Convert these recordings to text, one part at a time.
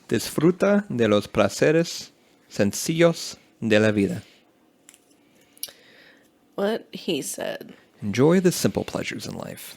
Disfruta de los placeres sencillos de la vida. What he said. Enjoy the simple pleasures in life.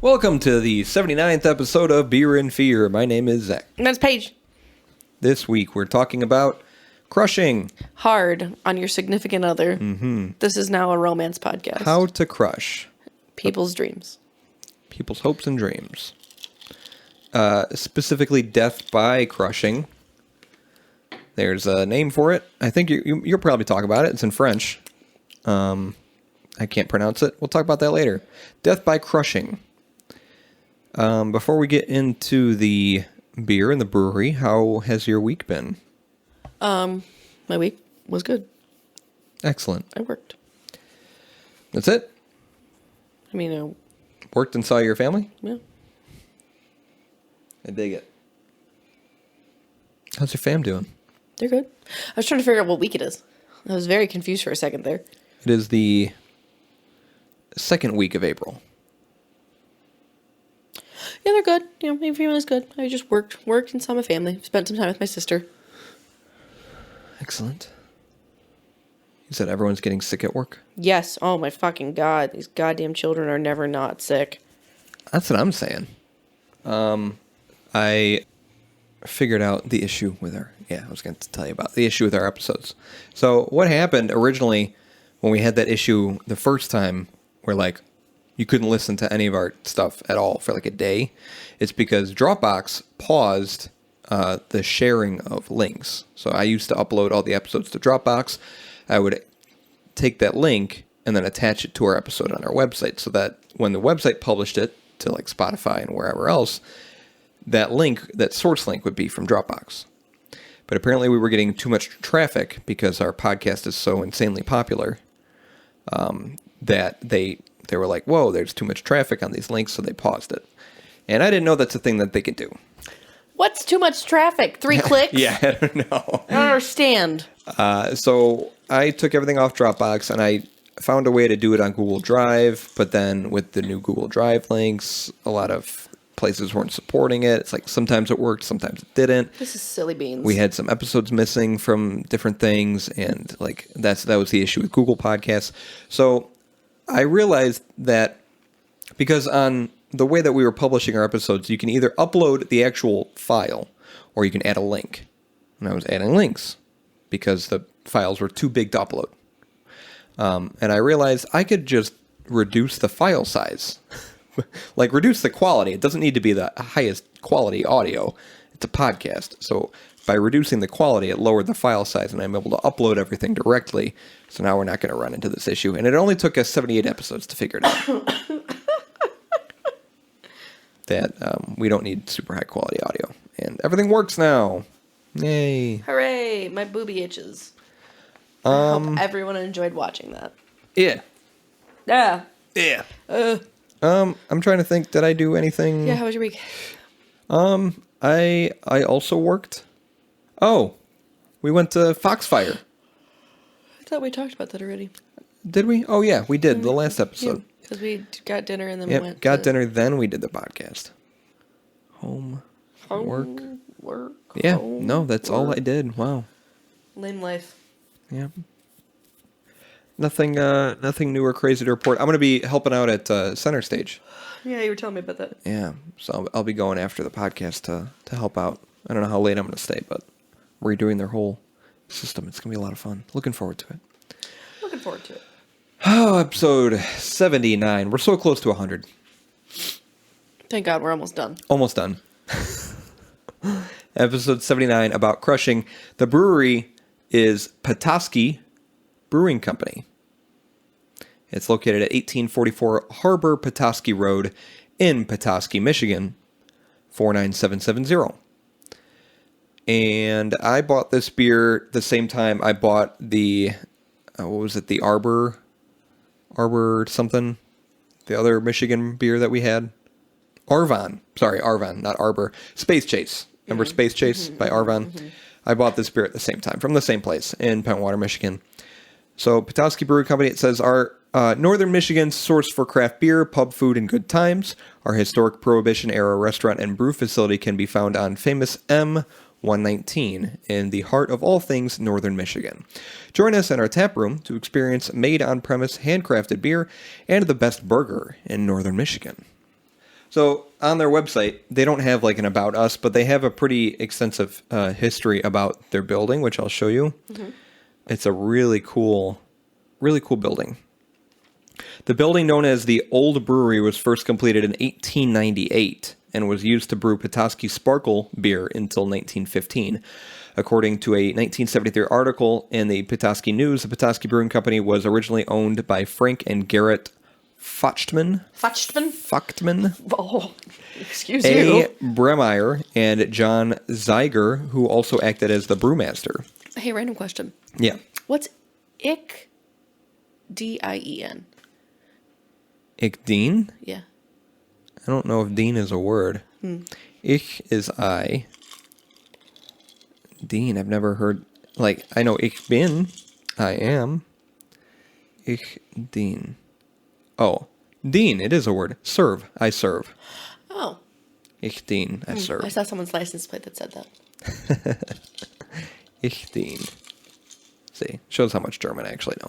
Welcome to the 79th episode of Beer and Fear. My name is Zach. And that's Paige. This week we're talking about crushing. Hard on your significant other. Mm-hmm. This is now a romance podcast. How to crush. People's dreams. People's hopes and dreams. Specifically death by crushing. There's a name for it. I think you'll probably talk about it. It's in French. I can't pronounce it. We'll talk about that later. Death by crushing. Before we get into the beer and the brewery, how has your week been? My week was good. Excellent. I worked. That's it? I mean, Worked and saw your family? yeah. I dig it. How's your fam doing? They're good. I was trying to figure out what week it is. I was very confused for a second there. It is the second week of April. Yeah, they're good. You know, my family's good. I just worked and saw my family. Spent some time with my sister. Excellent. You said everyone's getting sick at work? Yes. Oh my fucking God. These goddamn children are never not sick. That's what I'm saying. I figured out the issue with our... Yeah, I was going to tell you about the issue with our episodes. So what happened originally when we had that issue the first time where, like, you couldn't listen to any of our stuff at all for, like, a day, it's because Dropbox paused the sharing of links. So I used to upload all the episodes to Dropbox. I would take that link and then attach it to our episode on our website so that when the website published it to, like, Spotify and wherever else, that link, that source link would be from Dropbox. But apparently we were getting too much traffic because our podcast is so insanely popular that they were like, whoa, there's too much traffic on these links, so they paused it. And I didn't know that's a thing that they could do. What's too much traffic? 3 clicks? Yeah, I don't know. I don't understand. So I took everything off Dropbox, and I found a way to do it on Google Drive, but then with the new Google Drive links, a lot of places weren't supporting it. It's like sometimes it worked, sometimes it didn't. This is silly beans. We had some episodes missing from different things, and like that was the issue with Google Podcasts. So I realized that because on the way that we were publishing our episodes, you can either upload the actual file or you can add a link. And I was adding links because the files were too big to upload. And I realized I could just reduce the file size. Like, reduce the quality. It doesn't need to be the highest quality audio. It's a podcast. So by reducing the quality, it lowered the file size, and I'm able to upload everything directly. So now we're not going to run into this issue. And it only took us 78 episodes to figure it out. That we don't need super high quality audio. And everything works now. Yay. Hooray, my booby itches. I hope everyone enjoyed watching that. Yeah. Yeah. Yeah. I'm trying to think, did I do anything? Yeah, how was your week? I also worked. Oh, we went to Foxfire. I thought we talked about that already. Did we? Oh, yeah, we did, the last episode. Because we got dinner and then Yep, we went got to dinner, then we did the podcast. Home, work. Yeah, home, no, that's all I did. Wow. Lame life. Yeah. Nothing new or crazy to report. I'm going to be helping out at Center Stage. Yeah, you were telling me about that. Yeah, so I'll be going after the podcast to help out. I don't know how late I'm going to stay, but redoing their whole system. It's going to be a lot of fun. Looking forward to it. Looking forward to it. Oh, episode 79. We're so close to 100. Thank God we're almost done. Almost done. Episode 79 about crushing. The brewery is Petoskey Brewing Company. It's located at 1844 Harbor Petoskey Road in Petoskey, Michigan, 49770. And I bought this beer the same time I bought the what was it? The Arbor something. The other Michigan beer that we had. Arvon. Sorry, Arvon, not Arbor. Space Chase. Remember Space Chase by Arvon? I bought this beer at the same time from the same place in Pentwater, Michigan. So Petoskey Brewing Company, it says, our Northern Michigan's source for craft beer, pub food, and good times. Our historic Prohibition-era restaurant and brew facility can be found on famous M119 in the heart of all things Northern Michigan. Join us in our tap room to experience made-on-premise handcrafted beer and the best burger in Northern Michigan. So on their website, they don't have like an about us, but they have a pretty extensive history about their building, which I'll show you. Mm-hmm. It's a really cool building. The building known as the Old Brewery was first completed in 1898 and was used to brew Petoskey Sparkle beer until 1915. According to a 1973 article in the Petoskey News, the Petoskey Brewing Company was originally owned by Frank and Garrett Fachtman. Oh, excuse A. you. Bremeyer and John Zeiger, who also acted as the brewmaster. Hey, random question. Yeah. What's ick? D-I-E-N. Ickdean? Yeah. I don't know if Dean is a word. Ich is I. Dean, I've never heard. Like, I know ich bin. I am. Ich Dean. Oh, Dean, it is a word. Serve. I serve. Oh. Ich Dean. I serve. I saw someone's license plate that said that. Ich Dean. See, shows how much German I actually know.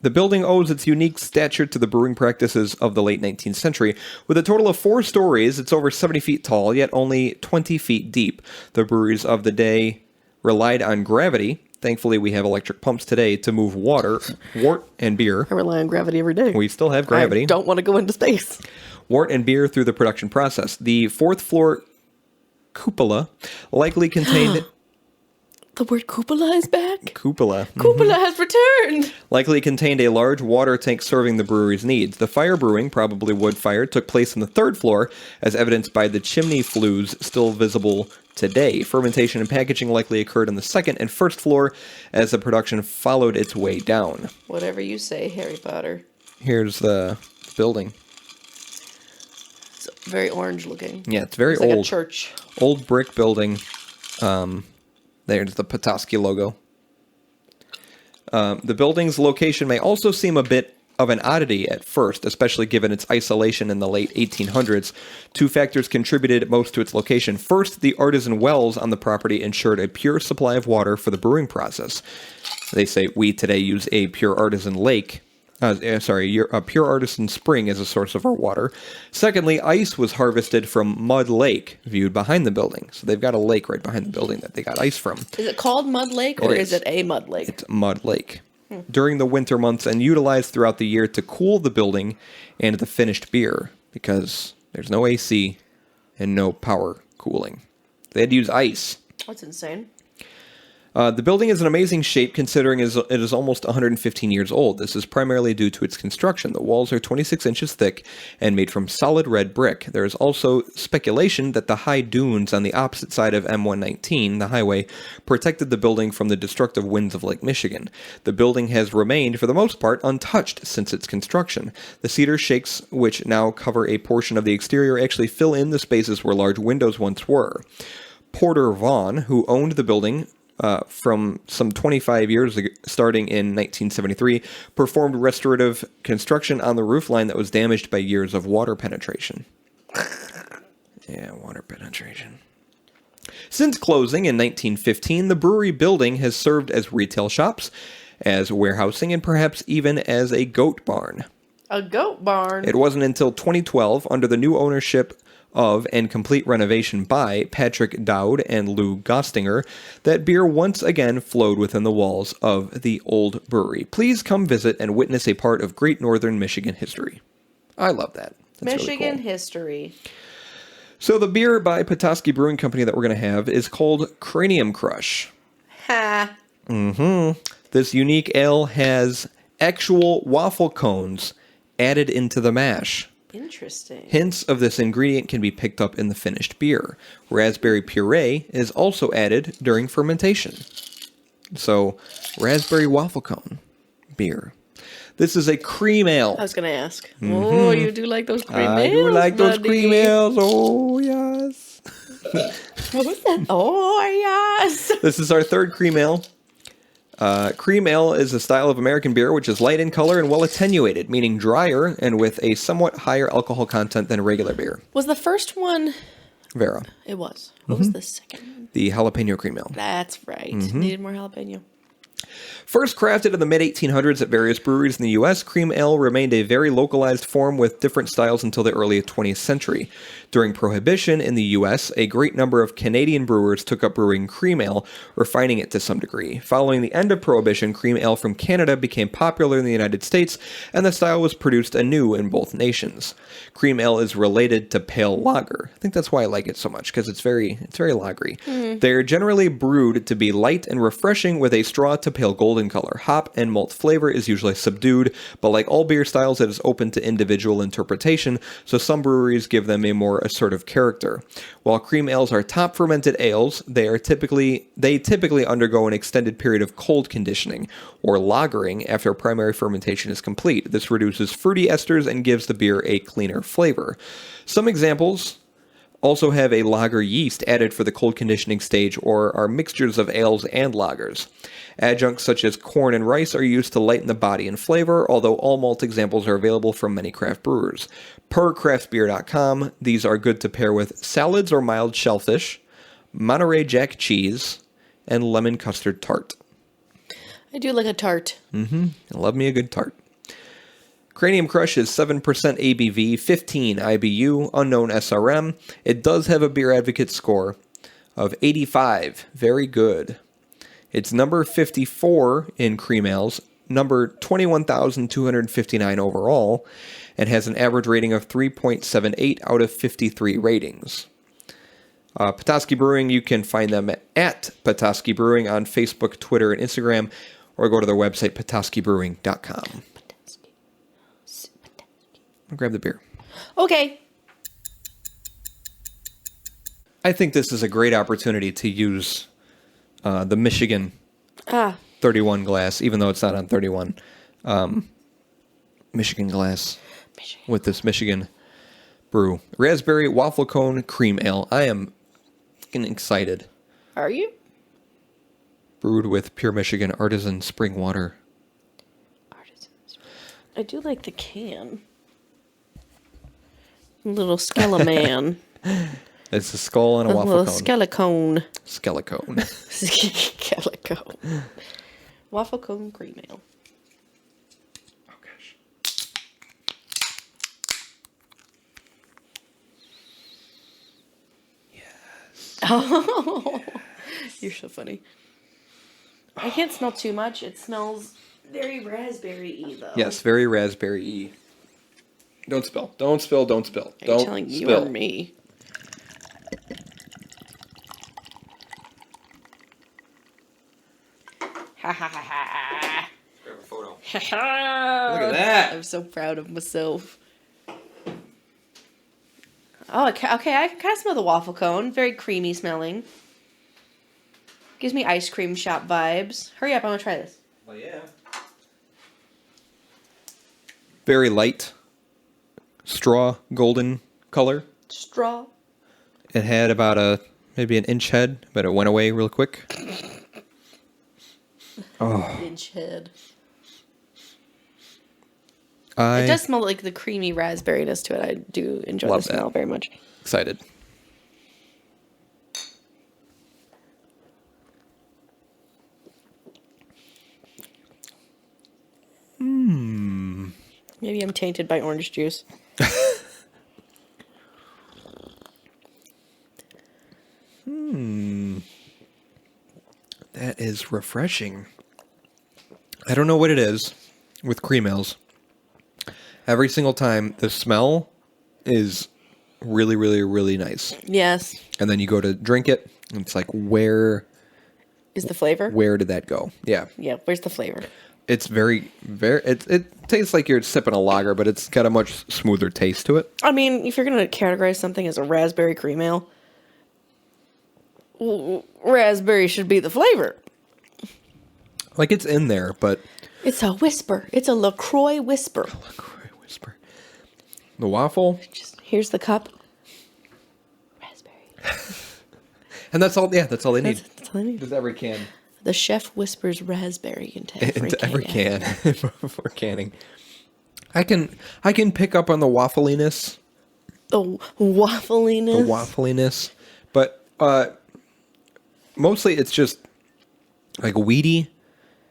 The building owes its unique stature to the brewing practices of the late 19th century. With a total of 4 stories, it's over 70 feet tall, yet only 20 feet deep. The breweries of the day relied on gravity. Thankfully, we have electric pumps today to move water, wort, and beer. I rely on gravity every day. We still have gravity. I don't want to go into space. Wort and beer through the production process. The 4th floor cupola likely contained... The word cupola is back? Cupola. Cupola has returned! Likely contained a large water tank serving the brewery's needs. The fire brewing, probably wood fire, took place on the 3rd floor, as evidenced by the chimney flues still visible today. Fermentation and packaging likely occurred on the 2nd and 1st floor, as the production followed its way down. Whatever you say, Harry Potter. Here's the building. It's very orange looking. Yeah, it's very it's old. Like a church. Old brick building. There's the Petoskey logo. The building's location may also seem a bit of an oddity at first, especially given its isolation in the late 1800s. 2 factors contributed most to its location. First, the artisan wells on the property ensured a pure supply of water for the brewing process. They say we today use a pure artisan lake. A pure artisan spring as a source of our water. Secondly, ice was harvested from Mud Lake, viewed behind the building. So they've got a lake right behind the building that they got ice from. Is it called Mud Lake, or is it a mud lake? It's Mud Lake. During the winter months and utilized throughout the year to cool the building and the finished beer, because there's no AC and no power cooling. They had to use ice. That's insane. The building is in amazing shape considering it is almost 115 years old. This is primarily due to its construction. The walls are 26 inches thick and made from solid red brick. There is also speculation that the high dunes on the opposite side of M119, the highway, protected the building from the destructive winds of Lake Michigan. The building has remained, for the most part, untouched since its construction. The cedar shakes, which now cover a portion of the exterior, actually fill in the spaces where large windows once were. Porter Vaughn, who owned the building from some 25 years ago, starting in 1973, performed restorative construction on the roof line that was damaged by years of water penetration. Yeah, water penetration. Since closing in 1915, the brewery building has served as retail shops, as warehousing, and perhaps even as a goat barn. A goat barn? It wasn't until 2012, under the new ownership of and complete renovation by Patrick Dowd and Lou Gostinger, that beer once again flowed within the walls of the old brewery. Please come visit and witness a part of great northern Michigan history. I love that. That's Michigan really cool. history. So the beer by Petoskey Brewing Company that we're going to have is called Cranium Crush. Ha! This unique ale has actual waffle cones added into the mash. Interesting. Hints of this ingredient can be picked up in the finished beer. Raspberry puree is also added during fermentation. So, raspberry waffle cone beer. This is a cream ale. I was going to ask. Oh, you do like those cream ales, I do like those buddy. cream ales. Oh, yes. What was that? Oh, yes. This is our third cream ale. Cream ale is a style of American beer which is light in color and well attenuated, meaning drier and with a somewhat higher alcohol content than regular beer. Was the first one... Vera. It was. What was the second one? The jalapeno cream ale. That's right. Needed more jalapeno. First crafted in the mid-1800s at various breweries in the U.S., cream ale remained a very localized form with different styles until the early 20th century. During Prohibition in the U.S., a great number of Canadian brewers took up brewing cream ale, refining it to some degree. Following the end of Prohibition, cream ale from Canada became popular in the United States, and the style was produced anew in both nations. Cream ale is related to pale lager. I think that's why I like it so much, because it's very lagery. They're generally brewed to be light and refreshing with a straw to pale golden color. Hop and malt flavor is usually subdued, but like all beer styles, it is open to individual interpretation, so some breweries give them a more assertive character. While cream ales are top fermented ales, they typically undergo an extended period of cold conditioning, or lagering, after primary fermentation is complete. This reduces fruity esters and gives the beer a cleaner flavor. Some examples also have a lager yeast added for the cold conditioning stage or are mixtures of ales and lagers. Adjuncts such as corn and rice are used to lighten the body and flavor, although all malt examples are available from many craft brewers. Per craftbeer.com, these are good to pair with salads or mild shellfish, Monterey Jack cheese, and lemon custard tart. I do like a tart. I love me a good tart. Cranium Crush is 7% ABV, 15 IBU, unknown SRM. It does have a Beer Advocate score of 85. Very good. It's number 54 in cream ales, number 21,259 overall, and has an average rating of 3.78 out of 53 ratings. Petoskey Brewing, you can find them at Petoskey Brewing on Facebook, Twitter, and Instagram, or go to their website, petoskeybrewing.com. I'll grab the beer. Okay. I think this is a great opportunity to use the Michigan 31 glass, even though it's not on 31. Michigan glass with this Michigan brew. Raspberry Waffle Cone Cream Ale. I am fucking excited. Are you? Brewed with pure Michigan artisan spring water. I do like the can. Little skeleman. It's a skull and a waffle little cone. skelecone. Skelecone. Skelecone. Waffle cone cream ale. Oh, gosh. Yes. Oh, you're so funny. I can't smell too much. It smells very raspberry-y, though. Yes, very raspberry-y. Don't spill. Don't spill. Don't spill. Are Don't you telling you spill. or me? Ha ha ha ha. Grab a photo. Ha ha. Look at that. I'm so proud of myself. Oh, okay. I can kind of smell the waffle cone. Very creamy smelling. Gives me ice cream shop vibes. Hurry up, I want to try this. Well, yeah. Very light. Straw golden color. Straw. It had about maybe an inch head, but it went away real quick. Oh. Inch head. It It does smell like the creamy raspberryness to it. I do enjoy Love the smell that. very much. Excited. Maybe I'm tainted by orange juice. That is refreshing. I don't know what it is with cream ales. Every single time, the smell is really, really, really nice. Yes. And then you go to drink it, and it's like, where Is the flavor? did that go? Yeah. Yeah, where's the flavor? It's very, it tastes like you're sipping a lager, but it's got a much smoother taste to it. I mean, if you're going to categorize something as a raspberry cream ale, raspberry should be the flavor. Like it's in there, but It's a whisper. It's a LaCroix whisper. LaCroix whisper. The waffle, Just here's the cup. Raspberry. and that's all. Yeah, that's all they need. That's all I need. Just every can. The chef whispers raspberry into Every can before canning. I can pick up on the waffliness. The waffliness. But mostly it's just like weedy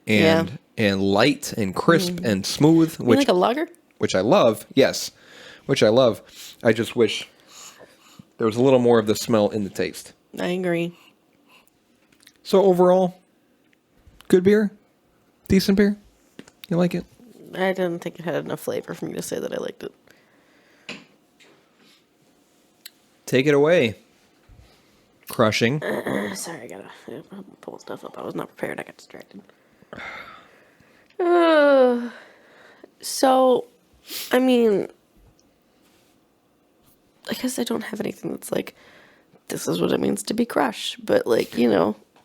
and light and crisp and smooth, You like a lager? which I love. Yes, which I love. I just wish there was a little more of the smell in the taste. I agree. So overall, good beer, decent beer. You like it? I didn't think it had enough flavor for me to say that I liked it. Take it away. Crushing. Sorry, I gotta pull stuff up. I was not prepared. I got distracted. So, I mean, I guess I don't have anything that's like, this is what it means to be crushed. But like,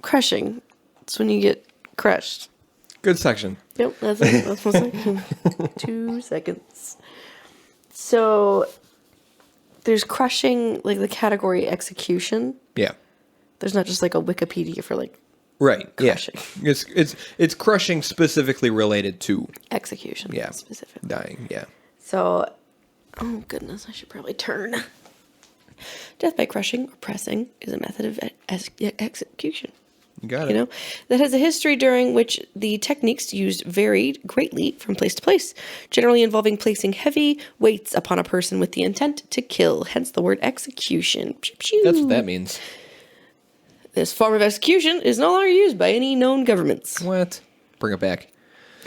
crushing. It's when you get crushed. Good section. Yep, that's it. That's 1 second. 2 seconds. So, there's crushing, like the category execution. Yeah. There's not just like a Wikipedia for like Right. crushing. Yeah. It's crushing specifically related to Execution. Yeah. Specifically. dying. Yeah. So, oh goodness, I should probably turn. Death by crushing or pressing is a method of execution. You got it. That has a history during which the techniques used varied greatly from place to place, generally involving placing heavy weights upon a person with the intent to kill, hence the word execution. Pew, pew. That's what that means. This form of execution is no longer used by any known governments. What? Bring it back.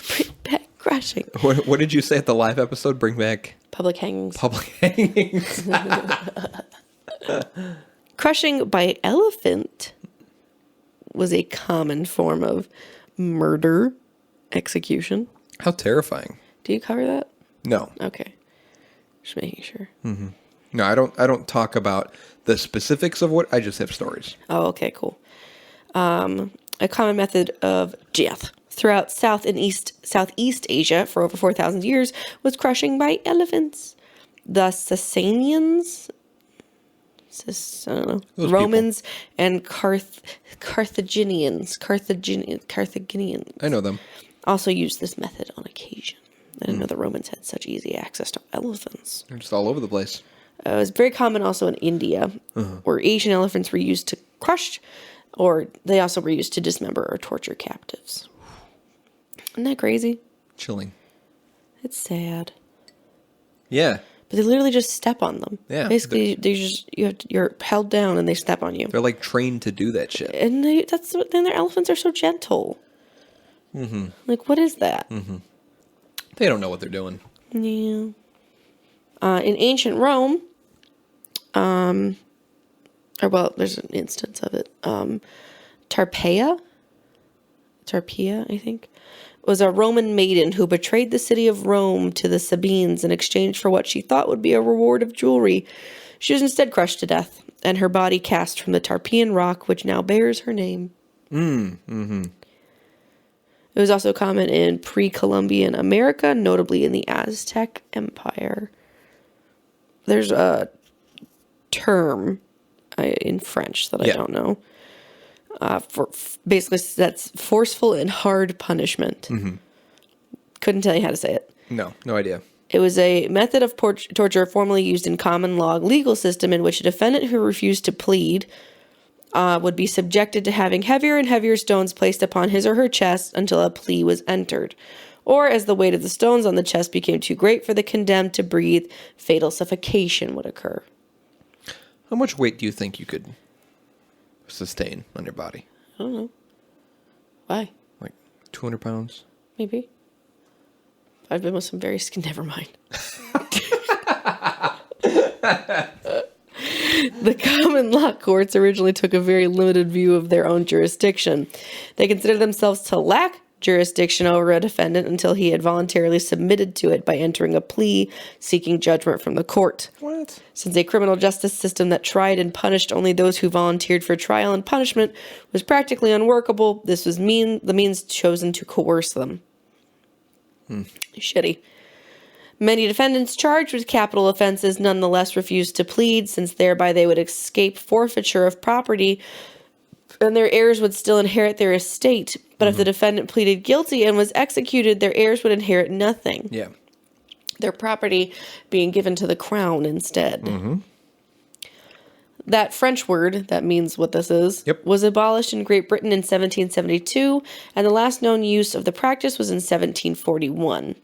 Bring back crushing. What did you say at the live episode? Bring back Public hangings. public hangings. Crushing by elephant was a common form of murder execution. How terrifying. Do you cover that? No. Okay. Just making sure. No, I don't talk about the specifics of what I just have stories. Oh, okay, cool. A common method of death throughout South and Southeast Asia for over 4,000 years was crushing by elephants. The Sasanians, I don't know, Those Romans, and Carthaginians I know them. also used this method on occasion. I didn't know the Romans had such easy access to elephants. They're just all over the place. It was very common also in India, where Asian elephants were used to crush, or they also were used to dismember or torture captives. Isn't that crazy? Chilling. It's sad. Yeah. But they literally just step on them. Yeah. Basically, you're held down and they step on you. They're like trained to do that shit. And then their elephants are so gentle. Mm-hmm. Like, what is that? Mm-hmm. They don't know what they're doing. Yeah. In ancient Rome, there's an instance of it. Tarpeia, I think, was a Roman maiden who betrayed the city of Rome to the Sabines in exchange for what she thought would be a reward of jewelry. She was instead crushed to death, and her body cast from the Tarpeian rock, which now bears her name. Mm-hmm. It was also common in pre-Columbian America, notably in the Aztec Empire. There's a term in French that I don't know. Basically, that's forceful and hard punishment. Mm-hmm. Couldn't tell you how to say it. No idea. It was a method of torture formerly used in common law legal system in which a defendant who refused to plead would be subjected to having heavier and heavier stones placed upon his or her chest until a plea was entered. Or as the weight of the stones on the chest became too great for the condemned to breathe, fatal suffocation would occur. How much weight do you think you could sustain on your body? I don't know. Why? Like 200 pounds? Maybe. I've been with some very never mind. The common law courts originally took a very limited view of their own jurisdiction. They considered themselves to lack jurisdiction over a defendant until he had voluntarily submitted to it by entering a plea seeking judgment from the court. What? Since a criminal justice system that tried and punished only those who volunteered for trial and punishment was practically unworkable, this was the means chosen to coerce them. Shitty. Many defendants charged with capital offenses nonetheless refused to plead, since thereby they would escape forfeiture of property and their heirs would still inherit their estate. But if the defendant pleaded guilty and was executed, their heirs would inherit nothing. Yeah. Their property being given to the crown instead. That French word, that means what this is, was abolished in Great Britain in 1772, and the last known use of the practice was in 1741.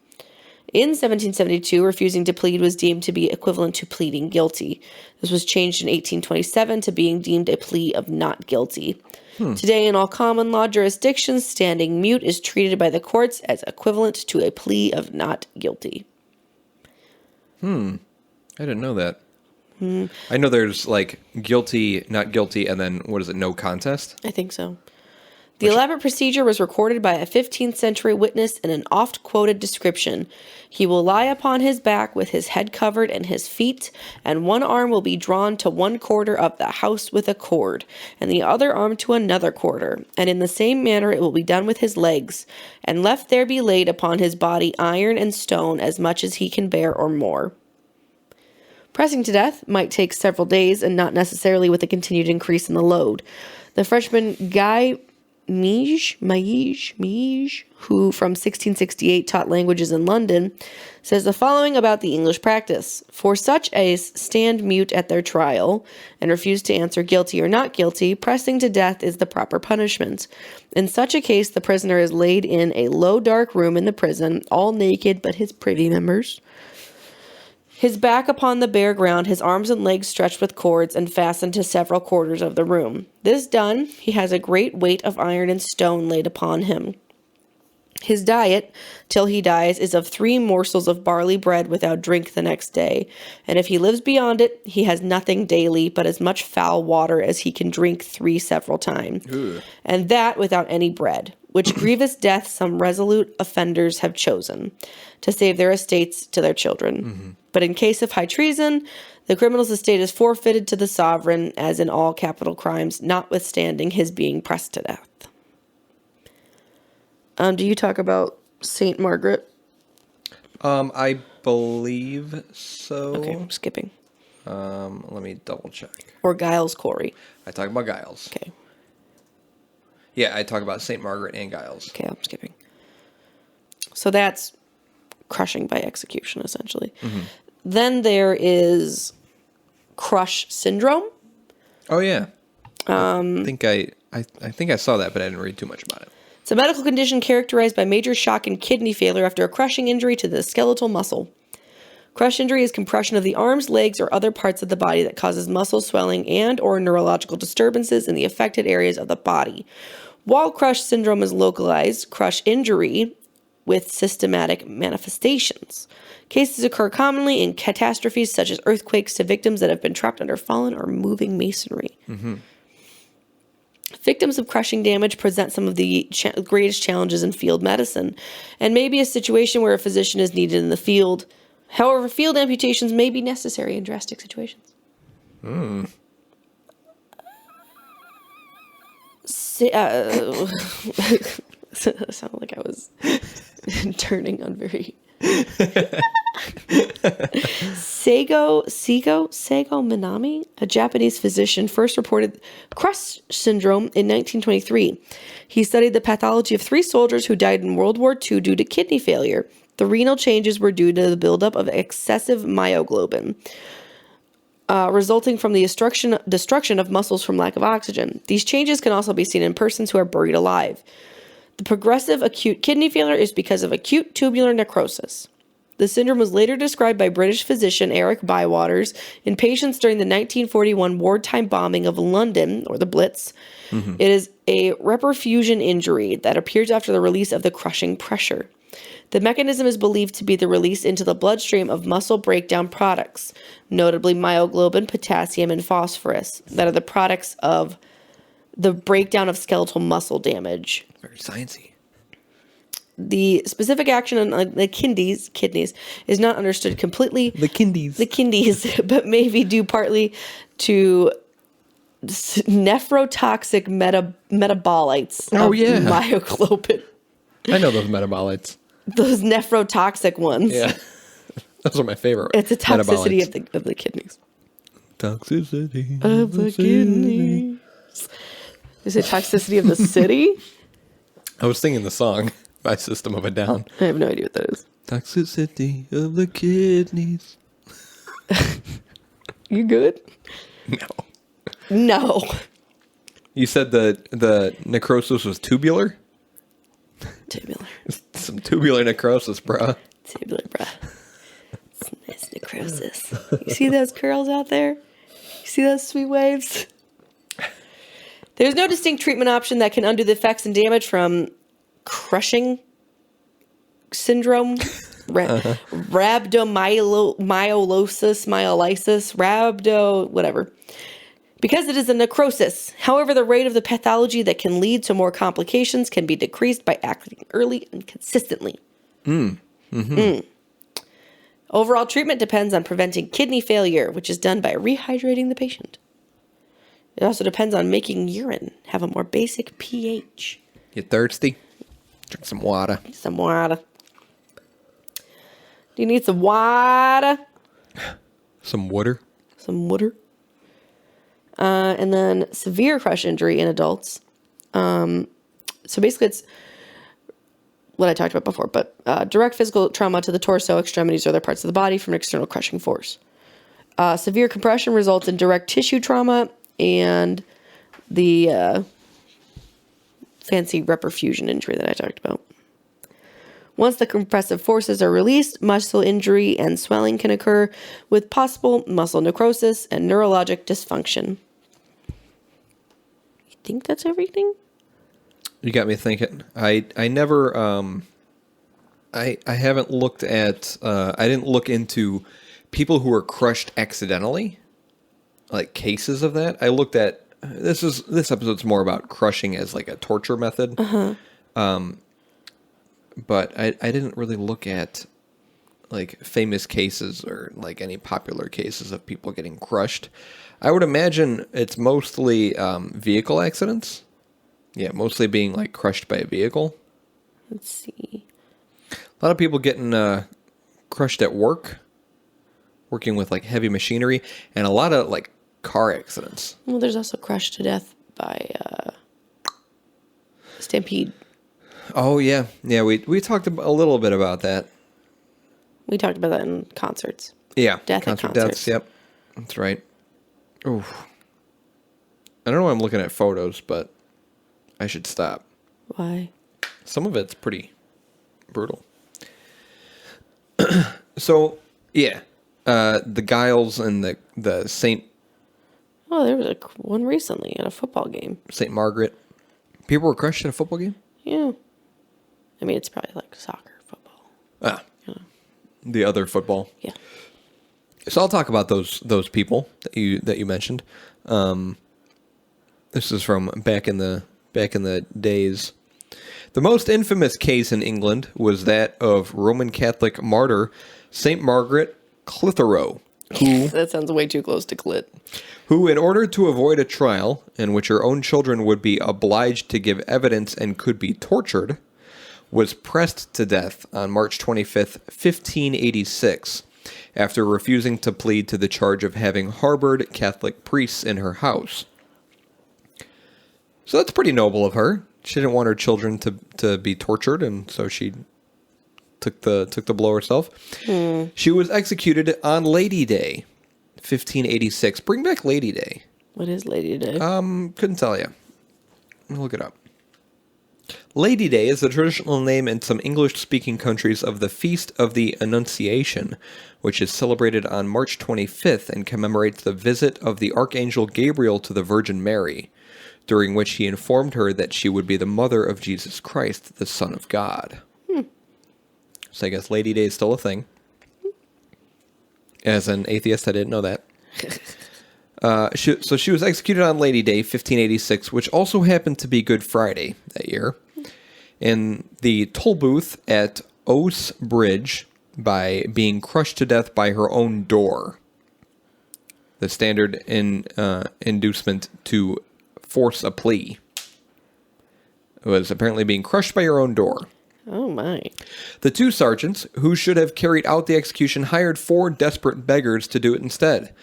In 1772, refusing to plead was deemed to be equivalent to pleading guilty. This was changed in 1827 to being deemed a plea of not guilty. Today, in all common law jurisdictions, standing mute is treated by the courts as equivalent to a plea of not guilty. I didn't know that. I know there's like guilty, not guilty, and then what is it, no contest? I think so. The elaborate procedure was recorded by a 15th century witness in an oft-quoted description. He will lie upon his back with his head covered and his feet, and one arm will be drawn to one quarter of the house with a cord, and the other arm to another quarter, and in the same manner it will be done with his legs, and left there be laid upon his body iron and stone as much as he can bear or more. Pressing to death might take several days, and not necessarily with a continued increase in the load. The Frenchman Guy Mige, who from 1668 taught languages in London, says the following about the English practice. For such as stand mute at their trial and refuse to answer guilty or not guilty, pressing to death is the proper punishment. In such a case, the prisoner is laid in a low dark room in the prison, all naked but his privy members, his back upon the bare ground, his arms and legs stretched with cords and fastened to several quarters of the room. This done, he has a great weight of iron and stone laid upon him. His diet, till he dies, is of 3 morsels of barley bread without drink the next day, and if he lives beyond it, he has nothing daily but as much foul water as he can drink 3 several times, and that without any bread, which grievous death some resolute offenders have chosen, to save their estates to their children. But in case of high treason, the criminal's estate is forfeited to the sovereign, as in all capital crimes, notwithstanding his being pressed to death. Do you talk about Saint Margaret? I believe so. Okay, I'm skipping. Let me double check. Or Giles Corey. I talk about Giles. Okay. Yeah, I talk about Saint Margaret and Giles. Okay, I'm skipping. So that's crushing by execution, essentially. Then there is crush syndrome. Oh yeah. I think I saw that, but I didn't read too much about it. It's a medical condition characterized by major shock and kidney failure after a crushing injury to the skeletal muscle. Crush injury is compression of the arms, legs, or other parts of the body that causes muscle swelling and or neurological disturbances in the affected areas of the body. While crush syndrome is localized, crush injury with systematic manifestations. Cases occur commonly in catastrophes such as earthquakes to victims that have been trapped under fallen or moving masonry. Victims of crushing damage present some of the greatest challenges in field medicine, and may be a situation where a physician is needed in the field. However, field amputations may be necessary in drastic situations. Sounded like I was turning on very... Seigo Minami, a Japanese physician, first reported crush syndrome in 1923. He studied the pathology of 3 soldiers who died in World War II due to kidney failure. The renal changes were due to the buildup of excessive myoglobin, resulting from the destruction of muscles from lack of oxygen. These changes can also be seen in persons who are buried alive. The progressive acute kidney failure is because of acute tubular necrosis. The syndrome was later described by British physician Eric Bywaters in patients during the 1941 wartime bombing of London, or the Blitz. It is a reperfusion injury that appears after the release of the crushing pressure. The mechanism is believed to be the release into the bloodstream of muscle breakdown products, notably myoglobin, potassium, and phosphorus, that are the products of the breakdown of skeletal muscle damage. Very sciencey. The specific action on the kidneys is not understood completely. The kidneys, But may be due partly to nephrotoxic metabolites. Oh, of yeah. myoglobin. I know those metabolites. Those nephrotoxic ones. Yeah. Those are my favorite. It's a toxicity metabolites. of the kidneys. Toxicity Of the kidneys. Is it toxicity of the city? I was singing the song by System of a Down. I have no idea what that is. Toxicity of the kidneys. You good? No. No. You said the necrosis was tubular? Tubular. Some tubular necrosis, bruh. Tubular, bruh. It's nice necrosis. You see those curls out there? You see those sweet waves? There's no distinct treatment option that can undo the effects and damage from crushing syndrome, rhabdomyolysis, whatever. Because it is a necrosis. However, the rate of the pathology that can lead to more complications can be decreased by acting early and consistently. Overall treatment depends on preventing kidney failure, which is done by rehydrating the patient. It also depends on making urine have a more basic pH. You thirsty? Drink some water. Some water. Do you need some water? Some water? Some water. And then severe crush injury in adults. So basically it's what I talked about before, but direct physical trauma to the torso, extremities, or other parts of the body from an external crushing force. Severe compression results in direct tissue trauma and the fancy reperfusion injury that I talked about. Once the compressive forces are released, muscle injury and swelling can occur with possible muscle necrosis and neurologic dysfunction. You think that's everything? You got me thinking. I never I haven't looked at I didn't look into people who were crushed accidentally, like cases of that. I looked at this episode's more about crushing as like a torture method. But I didn't really look at like famous cases or like any popular cases of people getting crushed. I would imagine it's mostly vehicle accidents. Yeah, mostly being like crushed by a vehicle. Let's see. A lot of people getting crushed at work, working with like heavy machinery, and a lot of like car accidents. Well, there's also crushed to death by stampede. Oh yeah, we talked a little bit about that. We talked about that in concerts. Yeah, Death at concert concerts. deaths. Yep, that's right. Oof. I don't know why I'm looking at photos, but I should stop. Why? Some of it's pretty brutal. So yeah, the Giles and the Saint Oh, there was one recently at a football game. Saint Margaret. People were crushed at a football game. Yeah. I mean, it's probably like soccer, football. Ah, the other football. Yeah. So I'll talk about those people that you mentioned. This is from back in the days. The most infamous case in England was that of Roman Catholic martyr Saint Margaret Clitheroe, who That sounds way too close to clit. who, in order to avoid a trial in which her own children would be obliged to give evidence and could be tortured, was pressed to death on March 25th, 1586, after refusing to plead to the charge of having harbored Catholic priests in her house. So that's pretty noble of her. She didn't want her children to be tortured, and so she took the blow herself. She was executed on Lady Day, 1586. Bring back Lady Day. What is Lady Day? Couldn't tell you. Let me look it up. Lady Day is the traditional name in some English-speaking countries of the Feast of the Annunciation, which is celebrated on March 25th and commemorates the visit of the Archangel Gabriel to the Virgin Mary, during which he informed her that she would be the mother of Jesus Christ, the Son of God. So I guess Lady Day is still a thing. As an atheist, I didn't know that. So she was executed on Lady Day, 1586, which also happened to be Good Friday that year. in the toll booth at Ouse Bridge by being crushed to death by her own door. The standard inducement to force a plea was apparently being crushed by her own door. Oh, my. The two sergeants, who should have carried out the execution, hired 4 desperate beggars to do it instead.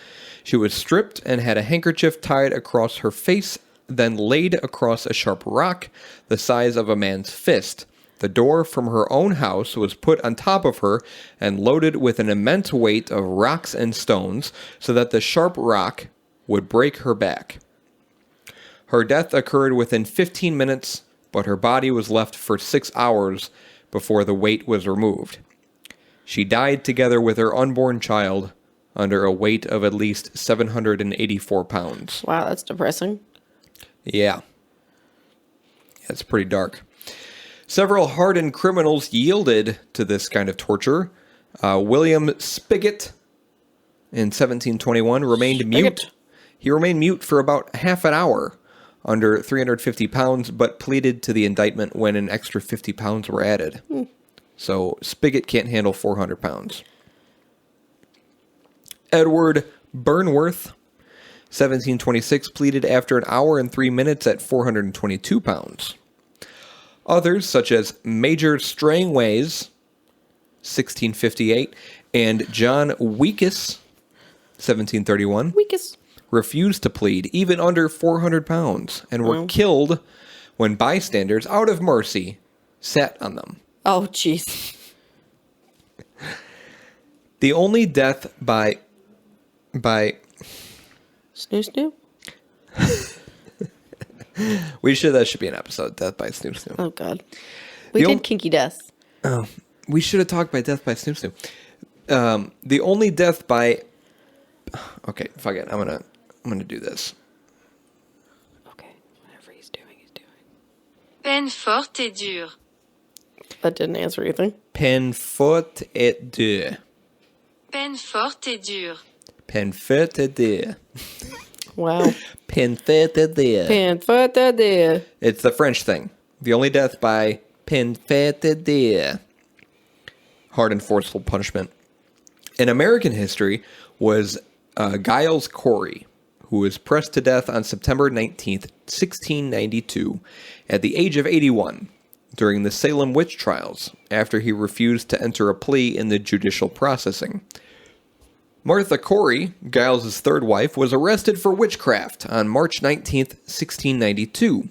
She was stripped and had a handkerchief tied across her face, then laid across a sharp rock the size of a man's fist. The door from her own house was put on top of her and loaded with an immense weight of rocks and stones so that the sharp rock would break her back. Her death occurred within 15 minutes, but her body was left for 6 hours before the weight was removed. She died together with her unborn child under a weight of at least 784 pounds. Wow, that's depressing. Yeah. It's pretty dark. Several hardened criminals yielded to this kind of torture. William Spigot, in 1721, remained mute. He remained mute for about half an hour, under 350 pounds, but pleaded to the indictment when an extra 50 pounds were added. So Spigot can't handle 400 pounds. Edward Burnworth, 1726, pleaded after an hour and 3 minutes at 422 pounds. Others, such as Major Strangways, 1658, and John Weekes, 1731, refused to plead, even under 400 pounds, and were killed when bystanders, out of mercy, sat on them. Oh, jeez. The only death by Snoo snoo? that should be an episode, Death by Snoop Snoop. Oh, God. We did kinky deaths. Oh, we should have talked by Death by Snoop Snoop. The only death by... Okay, fuck it. I'm gonna do this. Okay, whatever he's doing. Peine forte et dure. That didn't answer anything. Peine forte et dure. Peine forte et dure. Peine forte et dure. Wow. Peine forte et dure. Peine forte et dure. It's the French thing. The only death by peine forte et dure. Hard and forceful punishment. In American history was Giles Corey, who was pressed to death on September 19th, 1692, at the age of 81, during the Salem witch trials, after he refused to enter a plea in the judicial processing. Martha Corey, Giles' third wife, was arrested for witchcraft on March 19th, 1692.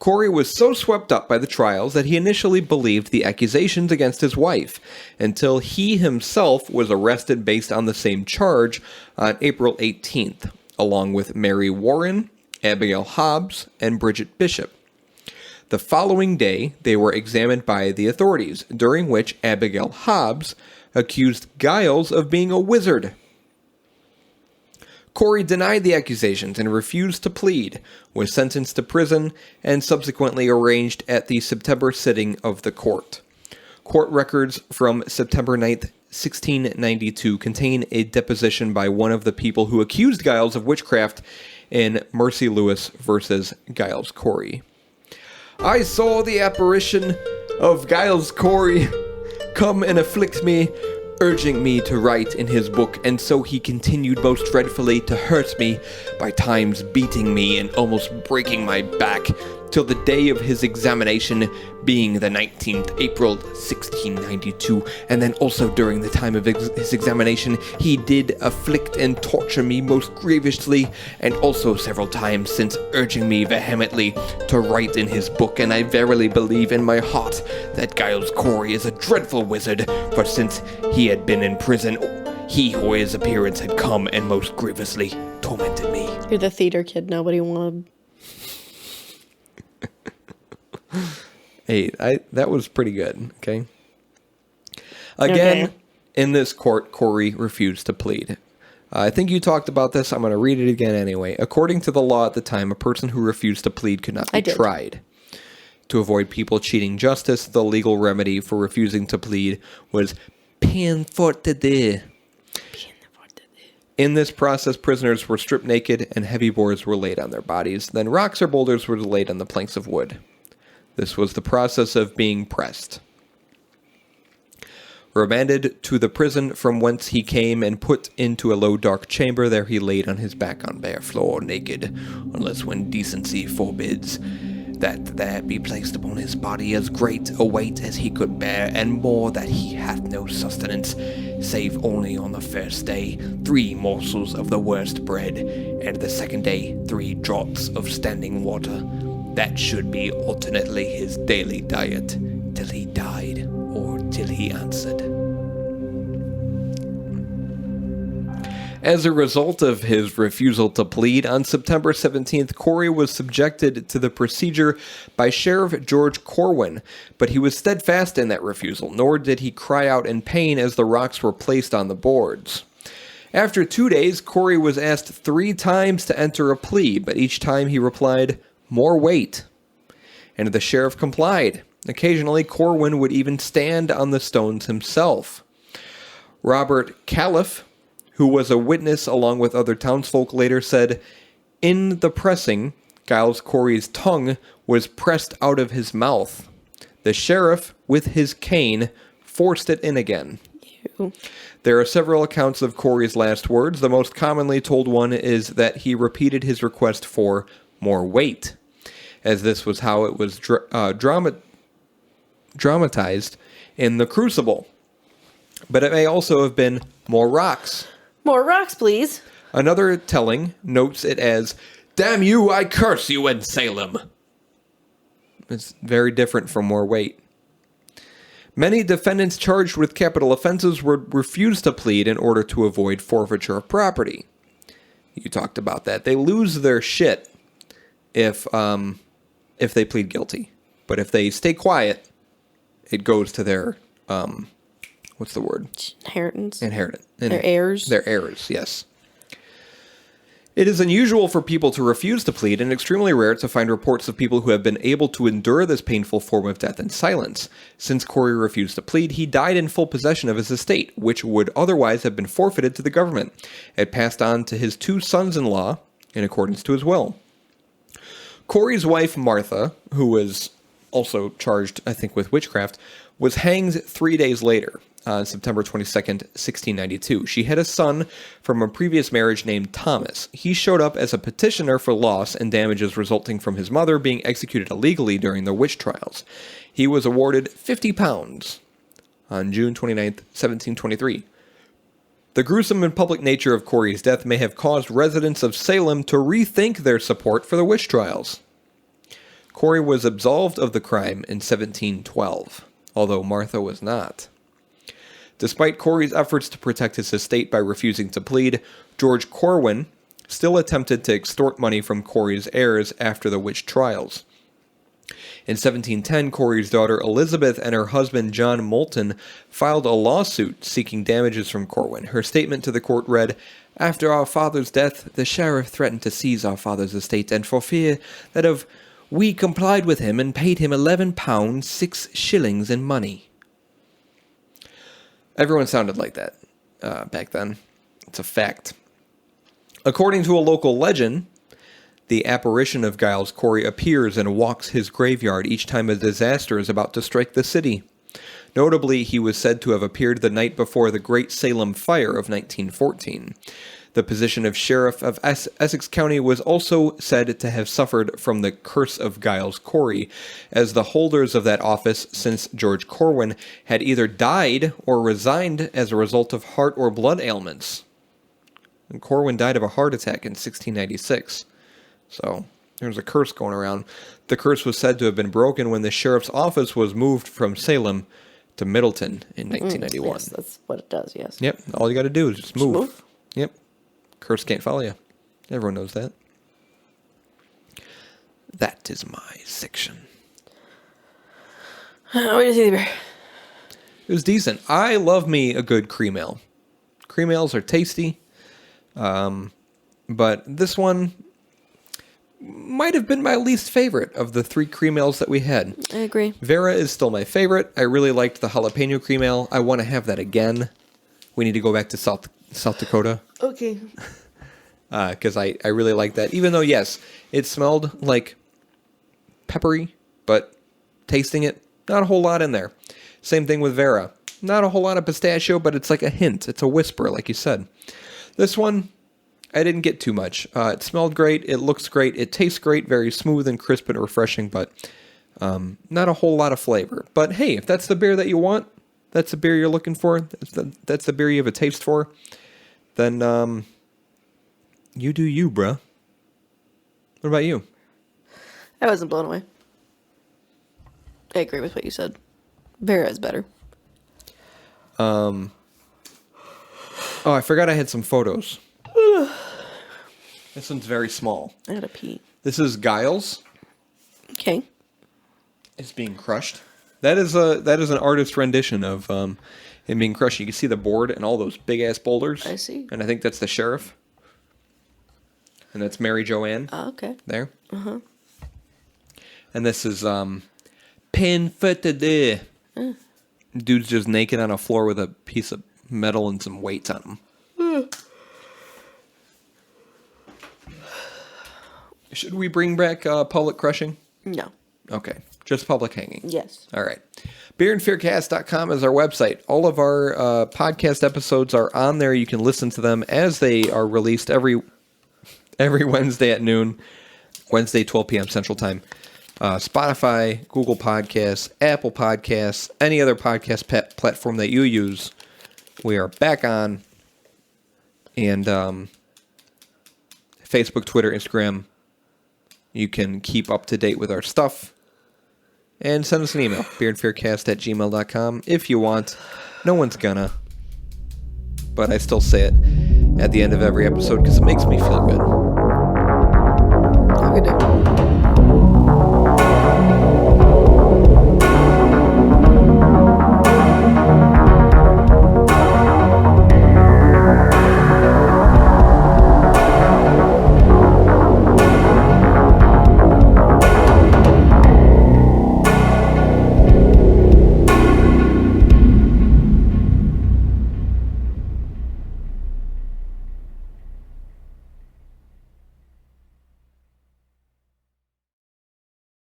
Corey was so swept up by the trials that he initially believed the accusations against his wife, until he himself was arrested based on the same charge on April 18th, along with Mary Warren, Abigail Hobbs, and Bridget Bishop. The following day, they were examined by the authorities, during which Abigail Hobbs accused Giles of being a wizard. Corey denied the accusations and refused to plead, was sentenced to prison, and subsequently arraigned at the September sitting of the court. Court records from September 9th, 1692 contain a deposition by one of the people who accused Giles of witchcraft in Mercy Lewis versus Giles Corey. I saw the apparition of Giles Corey come and afflict me, urging me to write in his book, and so he continued most dreadfully to hurt me, by times beating me and almost breaking my back, till the day of his examination, being the 19th April 1692, and then also during the time of his examination, he did afflict and torture me most grievously, and also several times since, urging me vehemently to write in his book, and I verily believe in my heart that Giles Corey is a dreadful wizard, for since he had been in prison, he or his appearance had come and most grievously tormented me. You're the theater kid nobody wanted. Hey, that was pretty good, okay? Again, Okay. In this court, Corey refused to plead. I think you talked about this. I'm going to read it again anyway. According to the law at the time, a person who refused to plead could not be tried. To avoid people cheating justice, the legal remedy for refusing to plead was peine forte. In this process, prisoners were stripped naked and heavy boards were laid on their bodies. Then rocks or boulders were laid on the planks of wood. This was the process of being pressed. Remanded to the prison from whence he came and put into a low dark chamber, there he laid on his back on bare floor, naked, unless when decency forbids, that there be placed upon his body as great a weight as he could bear, and more that he hath no sustenance, save only on the first day 3 morsels of the worst bread, and the second day 3 draughts of standing water. That should be alternately his daily diet, till he died, or till he answered. As a result of his refusal to plead, on September 17th, Corey was subjected to the procedure by Sheriff George Corwin, but he was steadfast in that refusal, nor did he cry out in pain as the rocks were placed on the boards. After 2 days, Corey was asked 3 times to enter a plea, but each time he replied, "More weight," and the sheriff complied. Occasionally, Corwin would even stand on the stones himself. Robert Califf, who was a witness along with other townsfolk, later said, "In the pressing, Giles Corey's tongue was pressed out of his mouth. The sheriff, with his cane, forced it in again." Ew. There are several accounts of Corey's last words. The most commonly told one is that he repeated his request for more weight, as this was how it was dramatized in The Crucible. But it may also have been more rocks. More rocks, please. Another telling notes it as, "Damn you, I curse you in Salem." It's very different from more weight. Many defendants charged with capital offenses would refuse to plead in order to avoid forfeiture of property. You talked about that. They lose their shit if they plead guilty. But if they stay quiet, it goes to their, what's the word? Inheritance. Their heirs. Their heirs, yes. It is unusual for people to refuse to plead and extremely rare to find reports of people who have been able to endure this painful form of death in silence. Since Corey refused to plead, he died in full possession of his estate, which would otherwise have been forfeited to the government. It passed on to his 2 sons-in-law in accordance to his will. Corey's wife, Martha, who was also charged, I think, with witchcraft, was hanged 3 days later, on September 22nd, 1692. She had a son from a previous marriage named Thomas. He showed up as a petitioner for loss and damages resulting from his mother being executed illegally during the witch trials. He was awarded £50 on June 29th, 1723. The gruesome and public nature of Corey's death may have caused residents of Salem to rethink their support for the witch trials. Corey was absolved of the crime in 1712, although Martha was not. Despite Corey's efforts to protect his estate by refusing to plead, George Corwin still attempted to extort money from Corey's heirs after the witch trials. In 1710, Corey's daughter Elizabeth and her husband John Moulton filed a lawsuit seeking damages from Corwin. Her statement to the court read, "After our father's death, the sheriff threatened to seize our father's estate, and for fear that of we complied with him and paid him £11 6 in money." Everyone sounded like that back then. It's a fact. According to a local legend, the apparition of Giles Corey appears and walks his graveyard each time a disaster is about to strike the city. Notably, he was said to have appeared the night before the Great Salem Fire of 1914. The position of Sheriff of Essex County was also said to have suffered from the curse of Giles Corey, as the holders of that office since George Corwin had either died or resigned as a result of heart or blood ailments. And Corwin died of a heart attack in 1696. So there's a curse going around. The curse was said to have been broken when the sheriff's office was moved from Salem to Middleton in 1991. Yes, that's what it does, yes. Yep, all you got to do is just move. move. Yep. Curse can't follow you. Everyone knows that. That is my section. What do you think, Bear? It was decent. I love me a good cream ale. Cream ales are tasty. But this one might have been my least favorite of the 3 cream ales that we had. I agree. Vera is still my favorite. I really liked the jalapeno cream ale. I want to have that again. We need to go back to South Dakota. Okay. Because I really like that. Even though, yes, it smelled like peppery, but tasting it, not a whole lot in there. Same thing with Vera. Not a whole lot of pistachio, but it's like a hint. It's a whisper, like you said. This one, I didn't get too much. It smelled great. It looks great. It tastes great. Very smooth and crisp and refreshing, but not a whole lot of flavor. But hey, if that's the beer that you want, that's the beer you're looking for, that's the beer you have a taste for, then you do you, bruh. What about you? I wasn't blown away. I agree with what you said. Vera is better. Oh, I forgot I had some photos. This one's very small. I gotta pee. This is Giles. Okay. It's being crushed. That is an artist rendition of him being crushed. You can see the board and all those big ass boulders. I see. And I think that's the sheriff. And that's Mary Joanne. Oh, okay. There. Uh-huh. And this is peine forte. Dude's just naked on a floor with a piece of metal and some weights on him. Should we bring back public crushing? No. Okay. Just public hanging. Yes. All right. Beerandfearcast.com is our website. All of our podcast episodes are on there. You can listen to them as they are released every Wednesday at noon. Wednesday, 12 p.m. Central Time. Spotify, Google Podcasts, Apple Podcasts, any other podcast platform that you use, we are back on. And Facebook, Twitter, Instagram. You can keep up to date with our stuff. And send us an email, beerandfearcast@gmail.com, if you want. No one's gonna. But I still say it at the end of every episode because it makes me feel good. Have a good day.